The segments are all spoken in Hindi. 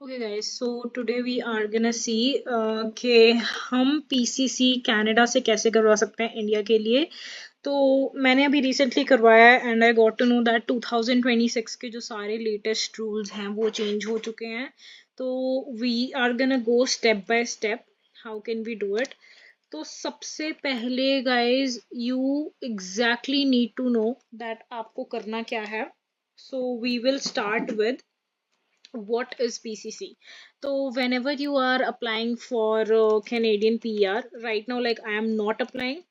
Okay guys, so today we are gonna see कि हम PCC कनाडा से कैसे करवा सकते हैं इंडिया के लिए। तो मैंने अभी रिसेंटली करवाया है and I got to know that 2026 के जो सारे लेटेस्ट रूल्स हैं वो चेंज हो चुके हैं। तो we are gonna go step by step how can we do it. तो सबसे पहले guys you exactly need to know that आपको करना क्या है। So we will start with what is PCC. So whenever you are applying for Canadian PR right now, like I am not applying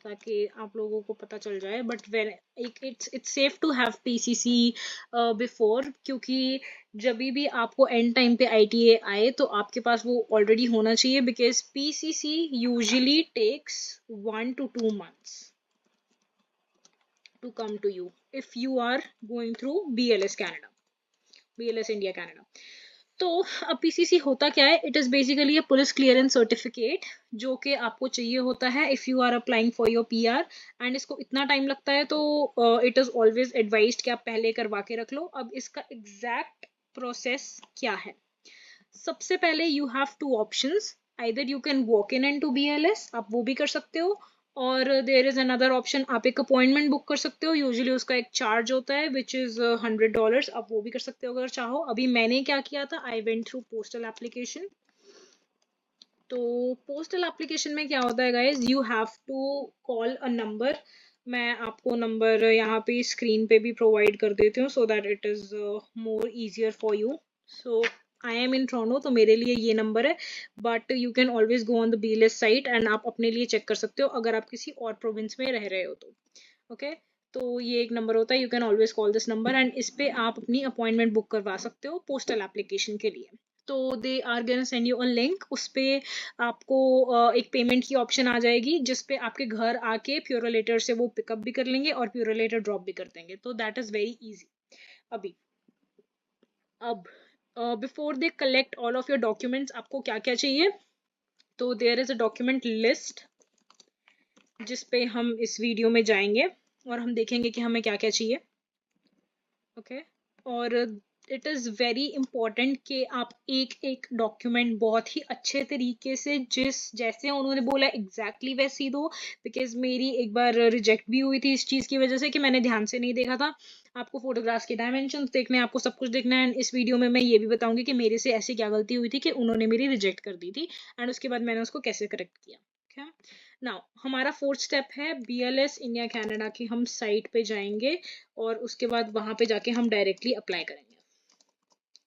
ताकि आप लोगों को पता चल जाए, but when it's safe to have PCC before, क्योंकि जब भी आपको एंड टाइम पे ITA आए तो आपके पास वो ऑलरेडी होना चाहिए, because PCC usually takes 1 to 2 months to come to you if you are going through BLS Canada, BLS India Canada. तो अब PCC होता क्या है? It is basically a police clearance certificate जो कि आपको चाहिए होता है if you are applying for your PR, and इसको इतना टाइम लगता है तो इट इज ऑलवेज एडवाइज्ड कि आप पहले करवा के रख लो। अब इसका एग्जैक्ट प्रोसेस क्या है? सबसे पहले you have 2 options, either you can walk in and to BLS, आप वो भी कर सकते हो, और देर इज अनदर ऑप्शन, आप एक अपॉइंटमेंट बुक कर सकते हो, यूजुअली उसका एक चार्ज होता है विच इज $100, आप वो भी कर सकते हो अगर चाहो। अभी मैंने क्या किया था, I went through postal application. तो पोस्टल एप्लीकेशन में क्या होता है guys, you have to call a number. मैं आपको नंबर यहाँ पे स्क्रीन पे भी प्रोवाइड कर देती हूँ so that it is more easier for you. So I am in Toronto तो मेरे लिए ये नंबर है, but you can always go on the BLS site and आप अपने लिए चेक कर सकते हो अगर आप किसी और प्रोविंस में रह रहे हो तो। ओके तो ये एक नंबर होता है, you can always call this number, and इस पे आप अपनी अपॉइंटमेंट बुक करवा सकते हो पोस्टल एप्लीकेशन के लिए। तो they are gonna send you a link, उस पे आपको एक पेमेंट की ऑप्शन आ जाएगी जिस पे आपके घर आके प्यूरोलेटर से वो पिकअप भी कर लेंगे और प्यूरोलेटर ड्रॉप भी कर देंगे। तो दैट इज वेरी इजी। अभी अब before they collect all of your documents आपको क्या क्या चाहिए, तो there is a document list जिस पे हम इस वीडियो में जाएंगे और हम देखेंगे कि हमें क्या क्या चाहिए। ओके और इट इज़ वेरी इंपॉर्टेंट कि आप एक एक डॉक्यूमेंट बहुत ही अच्छे तरीके से जिस जैसे उन्होंने बोला एग्जैक्टली वैसे ही दो, बिकॉज मेरी एक बार रिजेक्ट भी हुई थी इस चीज़ की वजह से कि मैंने ध्यान से नहीं देखा था। आपको फोटोग्राफ्स के डायमेंशंस देखने हैं, आपको सब कुछ देखना है, एंड इस वीडियो में मैं ये भी बताऊंगी कि मेरे से ऐसी क्या गलती हुई थी कि उन्होंने मेरी रिजेक्ट कर दी थी एंड उसके बाद मैंने उसको कैसे करेक्ट किया। ओके नाउ हमारा 4th स्टेप है BLS इंडिया कनाडा की, हम साइट पे जाएंगे और उसके बाद वहां पे जाके हम डायरेक्टली अप्लाई करेंगे।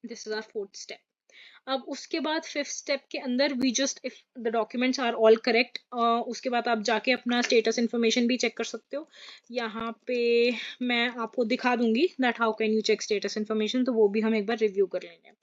This is our 4th step. अब उसके बाद 5th स्टेप के अंदर we just if the documents are all correct, उसके बाद आप जाके अपना स्टेटस इन्फॉर्मेशन भी चेक कर सकते हो। यहाँ पे मैं आपको दिखा दूंगी that how can you check status information, तो वो भी हम एक बार रिव्यू कर लेंगे।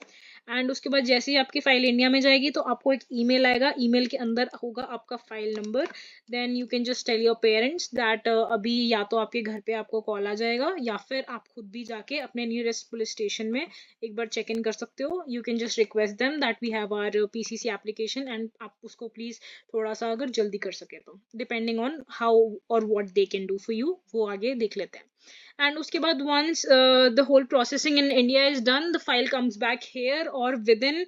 एंड उसके बाद जैसे ही आपकी फाइल इंडिया में जाएगी तो आपको एक ईमेल आएगा, ईमेल के अंदर होगा आपका file number. Then you can just tell your parents that अभी या तो आपके घर पे आपको कॉल आ जाएगा या फिर आप खुद भी जाके अपने नियरेस्ट पुलिस स्टेशन में एक बार चेक इन कर सकते हो। You can just request them that we have our PCC application, and आप उसको प्लीज थोड़ा सा अगर जल्दी कर सके तो, डिपेंडिंग ऑन हाउ और what they can do for you, वो आगे देख लेते हैं। एंड उसके बाद once the whole processing in India is done, the file comes back here, और within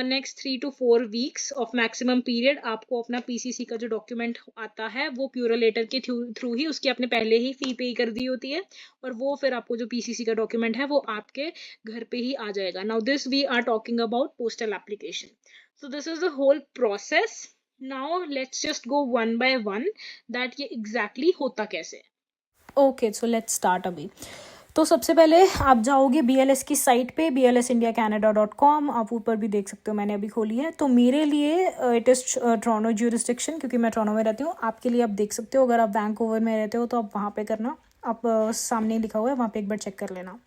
next 3 to 4 weeks of maximum period आपको अपना PCC का जो डॉक्यूमेंट आता है वो प्यूरोलेटर के थ्रू ही, उसकी आपने पहले ही फी पे कर दी होती है, और वो फिर आपको जो PCC का डॉक्यूमेंट है वो आपके घर पे ही आ जाएगा। Now this we are talking about postal application. So this is the whole process. Now let's just go one by one that ये एग्जैक्टली होता कैसे। ओके सो लेट्स स्टार्ट अभी। तो सबसे पहले आप जाओगे BLS की साइट पे BLSindiacanada.com, आप ऊपर भी देख सकते हो, मैंने अभी खोली है। तो मेरे लिए इट इज़ टोरंटो ज्यूरिसडिक्शन, क्योंकि मैं टोरंटो में रहती हूँ। आपके लिए आप देख सकते हो, अगर आप वैंकूवर में रहते हो तो आप वहाँ पे करना, आप सामने लिखा हुआ है वहाँ पे एक बार चेक कर लेना।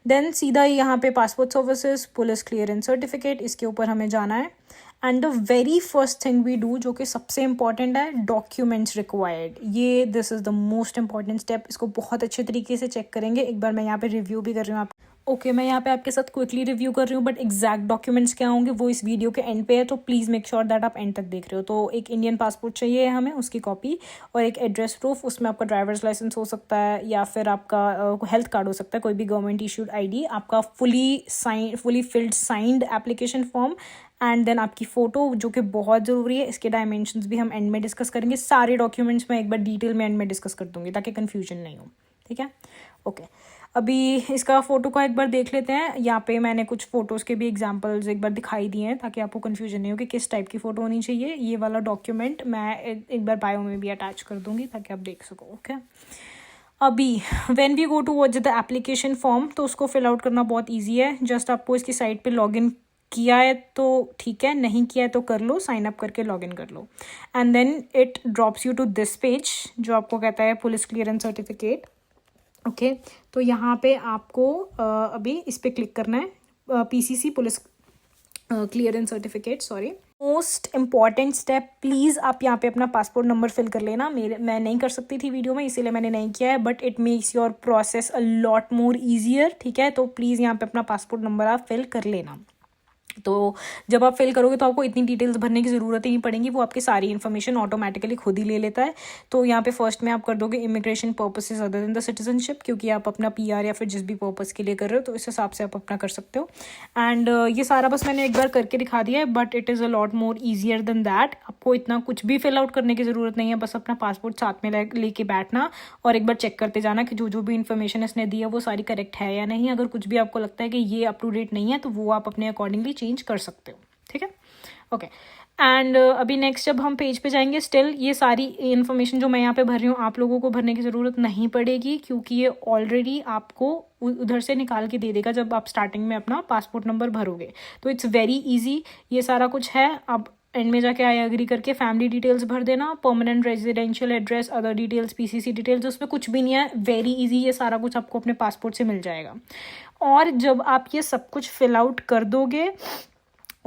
देन सीधा यहाँ पे passport services police clearance certificate, इसके ऊपर हमें जाना है। And the very first thing we do, जो कि सबसे इंपॉर्टेंट है, डॉक्यूमेंट्स रिक्वायर्ड। ये this is the most important step, इसको बहुत अच्छे तरीके से चेक करेंगे। एक बार मैं यहाँ पे रिव्यू भी कर रही हूँ आप। ओके मैं यहाँ पे आपके साथ क्विकली रिव्यू कर रही हूँ, बट एग्जैक्ट डॉक्यूमेंट्स क्या होंगे वो इस वीडियो के एंड पे है, तो प्लीज़ मेक श्योर दैट आप एंड तक देख रहे हो। तो एक इंडियन पासपोर्ट चाहिए हमें, उसकी कॉपी, और एक एड्रेस प्रूफ, उसमें आपका ड्राइवर्स लाइसेंस हो सकता है या फिर आपका हेल्थ कार्ड हो सकता है, कोई भी गवर्नमेंट इशूड आईडी, आपका fully filled signed application form, and then आपकी फ़ोटो जो कि बहुत ज़रूरी है। इसके डायमेंशंस भी हम एंड में डिस्कस करेंगे। सारे डॉक्यूमेंट्स मैं एक बार डिटेल में एंड में डिस्कस कर दूँगी ताकि कन्फ्यूजन नहीं हो, ठीक है। ओके अभी इसका फ़ोटो का एक बार देख लेते हैं। यहाँ पे मैंने कुछ फ़ोटोज़ के भी एग्जांपल्स एक बार दिखाई दिए हैं ताकि आपको कन्फ्यूजन नहीं हो कि किस टाइप की फ़ोटो होनी चाहिए। ये वाला डॉक्यूमेंट मैं एक बार बायो में भी अटैच कर दूँगी ताकि आप देख सको। ओके अभी when we go to watch the application form, तो उसको फिल आउट करना बहुत ईजी है। जस्ट आपको इसकी साइट पर लॉग इन किया है तो ठीक है, नहीं किया है तो कर लो, साइन अप करके लॉगिन कर लो, and then it drops you to this page जो आपको कहता है पुलिस क्लियरेंस सर्टिफिकेट। ओके तो यहाँ पे आपको अभी इस पर क्लिक करना है, PCC police clearance certificate, sorry. Most important step, please आप यहाँ पे अपना पासपोर्ट नंबर फिल कर लेना। मैं नहीं कर सकती थी वीडियो में, इसीलिए मैंने नहीं किया है, but it makes your process a lot more easier, ठीक है। तो प्लीज़ यहाँ पे अपना पासपोर्ट नंबर आप फिल कर लेना। तो जब आप फिल करोगे तो आपको इतनी डिटेल्स भरने की ज़रूरत ही नहीं पड़ेगी, वो आपकी सारी इन्फॉर्मेशन ऑटोमेटिकली खुद ही ले लेता है। तो यहाँ पे फर्स्ट में आप कर दोगे immigration purposes other than the citizenship, क्योंकि आप अपना पीआर या फिर जिस भी पर्पस के लिए कर रहे हो तो इस हिसाब से आप अपना कर सकते हो। एंड ये सारा बस मैंने एक बार करके दिखा दिया है, but it is a lot more easier than that. आपको इतना कुछ भी फिल आउट करने की ज़रूरत नहीं है, बस अपना पासपोर्ट साथ में लेके बैठना और एक बार चेक करते जाना कि जो जो भी इन्फॉर्मेशन इसने दी है वो सारी करेक्ट है या नहीं। अगर कुछ भी आपको लगता है कि ये अप टू डेट नहीं है तो वो आप अपने अकॉर्डिंगली चेंज कर सकते हो, ठीक है। ओके एंड अभी नेक्स्ट जब हम पेज पे जाएंगे, स्टिल ये सारी इन्फॉर्मेशन जो मैं यहाँ पे भर रही हूँ आप लोगों को भरने की ज़रूरत नहीं पड़ेगी, क्योंकि ये ऑलरेडी आपको उधर से निकाल के दे देगा जब आप स्टार्टिंग में अपना पासपोर्ट नंबर भरोगे। तो इट्स वेरी इजी, ये सारा कुछ है। अब एंड में जाके आई एग्री करके फैमिली डिटेल्स भर देना, permanent residential address, other details, PCC details, उसमें कुछ भी नहीं है, वेरी इजी। ये सारा कुछ आपको अपने पासपोर्ट से मिल जाएगा। और जब आप ये सब कुछ फिल आउट कर दोगे,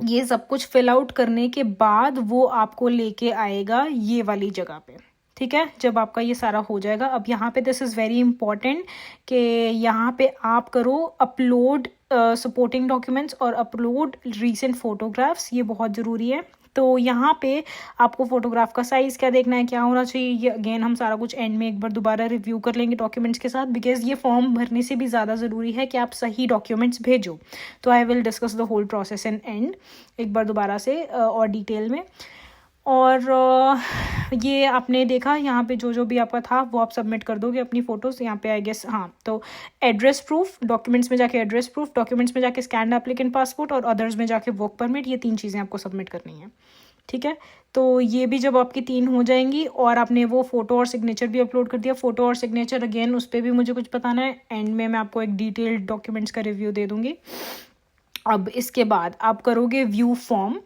ये सब कुछ फिल आउट करने के बाद वो आपको लेके आएगा ये वाली जगह पे, ठीक है। जब आपका ये सारा हो जाएगा, अब यहाँ पे दिस इज़ वेरी इंपॉर्टेंट कि यहाँ पे आप करो अपलोड सपोर्टिंग डॉक्यूमेंट्स और अपलोड रीसेंट फोटोग्राफ्स, ये बहुत ज़रूरी है। तो यहाँ पे आपको फोटोग्राफ का साइज़ क्या देखना है, क्या होना चाहिए, ये अगेन हम सारा कुछ एंड में एक बार दोबारा रिव्यू कर लेंगे डॉक्यूमेंट्स के साथ, बिकॉज ये फॉर्म भरने से भी ज़्यादा ज़रूरी है कि आप सही डॉक्यूमेंट्स भेजो। तो I will discuss the whole process in end एक बार दोबारा से और डिटेल में। और ये आपने देखा यहाँ पे जो जो भी आपका था वो आप सबमिट कर दोगे अपनी फ़ोटोज़ यहाँ पे, आई गेस। हाँ, तो एड्रेस प्रूफ, डॉक्यूमेंट्स में जाके एड्रेस प्रूफ, डॉक्यूमेंट्स में जाके स्कैन एप्लीकेंट पासपोर्ट और अदर्स में जाके वर्क परमिट, ये 3 चीज़ें आपको सबमिट करनी है, ठीक है। तो ये भी जब आपकी 3 हो जाएंगी और आपने वो फ़ोटो और सिग्नेचर भी अपलोड कर दिया, फ़ोटो और सिग्नेचर अगेन उस पर भी मुझे कुछ बताना है, एंड में मैं आपको एक डिटेल्ड डॉक्यूमेंट्स का रिव्यू दे दूँगी। अब इसके बाद आप करोगे व्यू फॉर्म,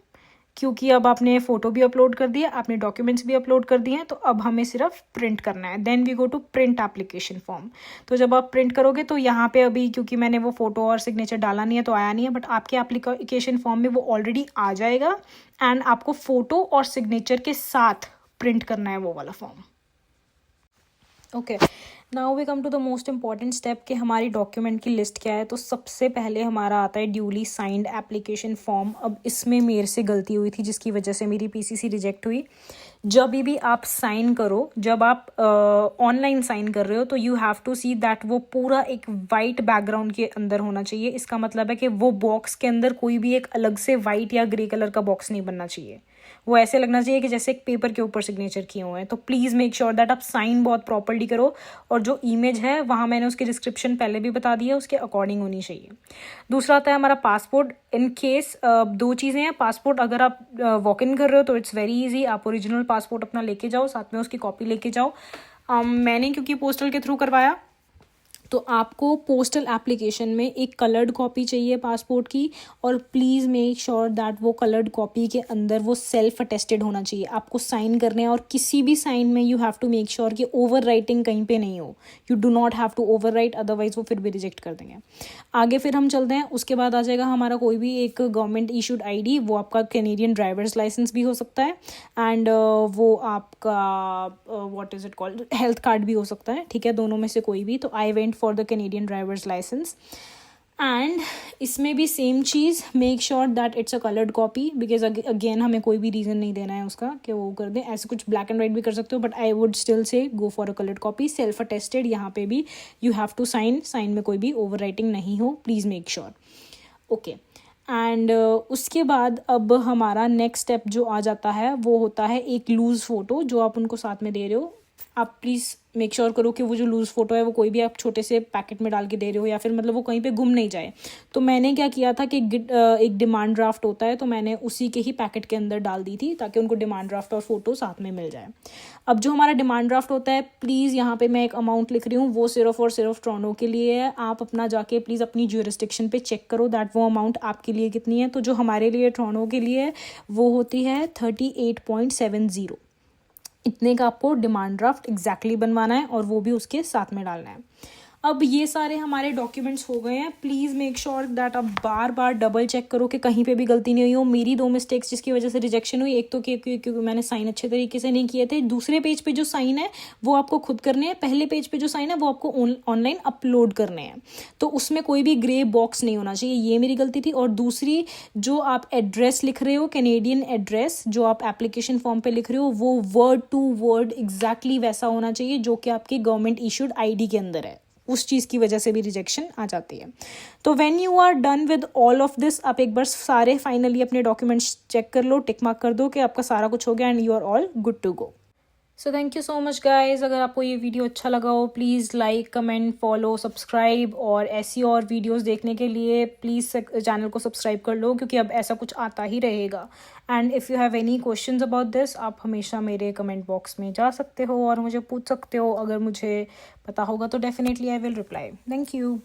क्योंकि अब आपने फ़ोटो भी अपलोड कर दिया, आपने डॉक्यूमेंट्स भी अपलोड कर दिए हैं, तो अब हमें सिर्फ प्रिंट करना है। Then we go to print application form. तो जब आप प्रिंट करोगे तो यहाँ पे अभी क्योंकि मैंने वो फ़ोटो और सिग्नेचर डाला नहीं है तो आया नहीं है, बट आपके एप्लीकेशन फॉर्म में वो ऑलरेडी आ जाएगा, एंड आपको फ़ोटो और सिग्नेचर के साथ प्रिंट करना है वो वाला form. Okay now we come to the most important step कि हमारी डॉक्यूमेंट की लिस्ट क्या है। तो सबसे पहले हमारा आता है ड्यूली साइंड एप्लीकेशन फॉर्म। अब इसमें मेरे से गलती हुई थी जिसकी वजह से मेरी पीसीसी रिजेक्ट हुई। जब भी आप साइन करो, जब आप ऑनलाइन साइन कर रहे हो, तो you have to see that वो पूरा एक वाइट बैकग्राउंड के अंदर होना चाहिए। इसका मतलब है कि वो बॉक्स के अंदर कोई भी एक अलग से वाइट या ग्रे कलर का बॉक्स नहीं बनना चाहिए। वो ऐसे लगना चाहिए कि जैसे एक पेपर के ऊपर सिग्नेचर किए हुए हैं। तो प्लीज़ मेक श्योर दैट आप साइन बहुत प्रॉपर्ली करो, और जो इमेज है वहाँ मैंने उसकी डिस्क्रिप्शन पहले भी बता दी है, उसके अकॉर्डिंग होनी चाहिए। दूसरा आता है हमारा पासपोर्ट। इन केस 2 चीज़ें हैं। पासपोर्ट अगर आप वॉक इन कर रहे हो तो इट्स वेरी ईजी, आप ओरिजिनल पासपोर्ट अपना लेके जाओ, साथ में उसकी कॉपी लेके जाओ। मैंने क्योंकि पोस्टल के थ्रू करवाया तो आपको पोस्टल एप्लीकेशन में एक कलर्ड कॉपी चाहिए पासपोर्ट की, और प्लीज़ मेक श्योर दैट वो कलर्ड कॉपी के अंदर वो सेल्फ अटेस्टेड होना चाहिए। आपको साइन करने हैं, और किसी भी साइन में you have to make sure कि ओवर राइटिंग कहीं पे नहीं हो। You do not have to overwrite, otherwise वो फिर भी रिजेक्ट कर देंगे। आगे फिर हम चलते हैं। उसके बाद आ जाएगा हमारा कोई भी एक गवर्नमेंट इशूड आईडी, वो आपका कैनेडियन ड्राइवर्स लाइसेंस भी हो सकता है, एंड वो आपका what is it called, health card भी हो सकता है, ठीक है, दोनों में से कोई भी। तो I went for the Canadian drivers licence. And इसमें भी सेम चीज़, make sure that it's a coloured copy, because again हमें कोई भी रीज़न नहीं देना है उसका कि वो कर दें। ऐसे कुछ ब्लैक एंड वाइट भी कर सकते हो, but I would still say go for a coloured copy. Self attested, यहाँ पे भी यू हैव टू साइन में कोई भी ओवर राइटिंग नहीं हो, please make sure. Okay, and उसके बाद अब हमारा नेक्स्ट स्टेप जो आ जाता है वो होता है एक लूज़ फ़ोटो जो आप उनको साथ में दे रहे हो। आप प्लीज़ मेक श्योर करो कि वो जो लूज़ फ़ोटो है वो कोई भी आप छोटे से पैकेट में डाल के दे रहे हो, या फिर मतलब वो कहीं पे गुम नहीं जाए। तो मैंने क्या किया था कि एक डिमांड ड्राफ्ट होता है, तो मैंने उसी के ही पैकेट के अंदर डाल दी थी ताकि उनको डिमांड ड्राफ्ट और फ़ोटो साथ में मिल जाए। अब जो हमारा डिमांड ड्राफ्ट होता है, प्लीज़ यहाँ पे मैं एक अमाउंट लिख रही हूँ, वो सिर्फ और सिर्फ टोरंटो के लिए है। आप अपना जाके प्लीज़ अपनी ज्यूरिसडिक्शन पे चेक करो दैट वो अमाउंट आपके लिए कितनी है। तो जो हमारे लिए टोरंटो के लिए वो होती है 38.70। इतने का आपको डिमांड ड्राफ्ट एग्जैक्टली बनवाना है और वो भी उसके साथ में डालना है। अब ये सारे हमारे डॉक्यूमेंट्स हो गए हैं। प्लीज़ मेक श्योर दैट आप बार बार डबल चेक करो कि कहीं पे भी गलती नहीं हुई हो। मेरी 2 मिस्टेक्स जिसकी वजह से रिजेक्शन हुई, एक तो क्योंकि मैंने साइन अच्छे तरीके से नहीं किए थे। दूसरे पेज पे जो साइन है वो आपको खुद करने हैं, पहले पेज पे जो साइन है वो आपको ऑनलाइन अपलोड करने हैं, तो उसमें कोई भी ग्रे बॉक्स नहीं होना चाहिए। ये मेरी गलती थी। और दूसरी, जो आप एड्रेस लिख रहे हो, कैनेडियन एड्रेस जो आप एप्लीकेशन फॉर्म पे लिख रहे हो, वो वर्ड टू वर्ड एग्जैक्टली वैसा होना चाहिए जो कि आपकी गवर्नमेंट इशूड ID के अंदर है। उस चीज़ की वजह से भी रिजेक्शन आ जाती है। तो when you are done with all of this, आप एक बार सारे फाइनली अपने डॉक्यूमेंट्स चेक कर लो, टिक मार्क कर दो कि आपका सारा कुछ हो गया and you are all good to go. So thank you so much guys. अगर आपको ये वीडियो अच्छा लगा हो, please like, comment, follow, subscribe, और ऐसी और वीडियोस देखने के लिए प्लीज़ चैनल को सब्सक्राइब कर लो, क्योंकि अब ऐसा कुछ आता ही रहेगा। And if you have any questions about this, आप हमेशा मेरे कमेंट बॉक्स में जा सकते हो और मुझे पूछ सकते हो। अगर मुझे पता होगा तो definitely I will reply. Thank you.